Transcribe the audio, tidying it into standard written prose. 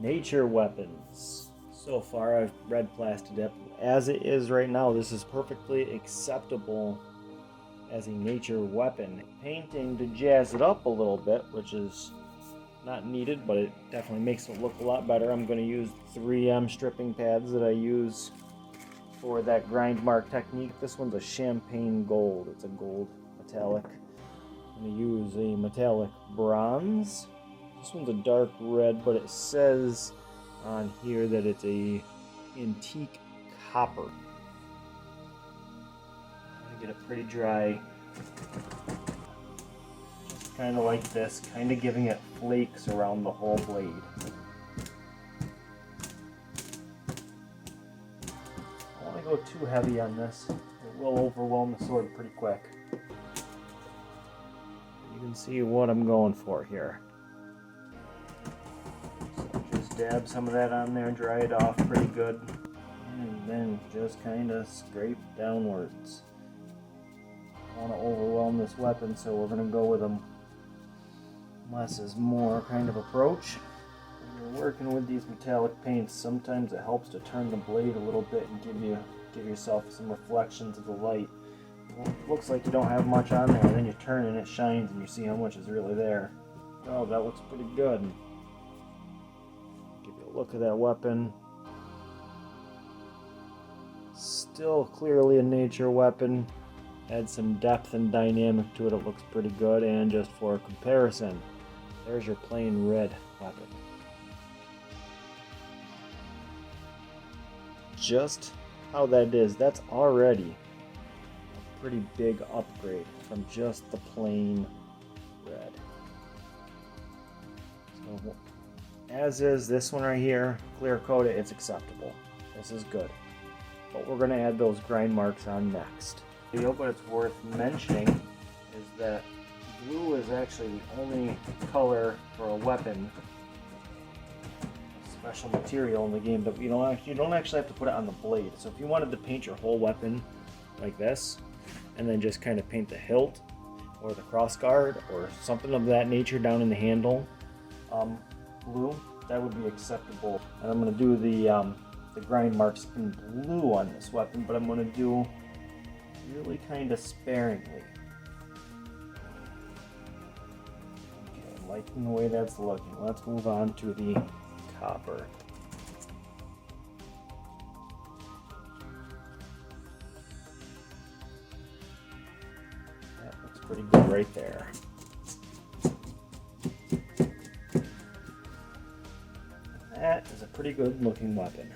Nature weapons. So far I've read Plastidip. As it is right now, this is perfectly acceptable as a nature weapon. Painting to jazz it up a little bit, which is not needed, but it definitely makes it look a lot better. I'm going to use 3M stripping pads that I use for that grind mark technique. This one's a champagne gold. It's a gold metallic. I'm going to use a metallic bronze. This one's a dark red, but it says on here that it's a antique copper. I'm going to get it pretty dry. Just kind of like this, kind of giving it flakes around the whole blade. I don't want to go too heavy on this. It will overwhelm the sword pretty quick. You can see what I'm going for here. Dab some of that on there, dry it off pretty good, and then just kind of scrape downwards. I want to overwhelm this weapon, so we're going to go with a less is more kind of approach. When you're working with these metallic paints, sometimes it helps to turn the blade a little bit and give yourself some reflections of the light. It looks like you don't have much on there, and then you turn and it shines and you see how much is really there. Oh, that looks pretty good. Look at that weapon. Still clearly a nature weapon. Add some depth and dynamic to it. It looks pretty good. And just for comparison, there's your plain red weapon. Just how that is, that's already a pretty big upgrade from just the plain red. So, as is this one right here, clear coat it, it's acceptable. This is good. But we're going to add those grind marks on next. But it's worth mentioning is that blue is actually the only color for a weapon, special material in the game that you don't actually have to put it on the blade. So if you wanted to paint your whole weapon like this, and then just kind of paint the hilt or the crossguard or something of that nature down in the handle, blue, that would be acceptable. And I'm going to do the grind marks in blue on this weapon, but I'm going to do really kind of sparingly. Okay, I'm liking the way that's looking. Let's move on to the copper. That looks pretty good right there. That is a pretty good looking weapon.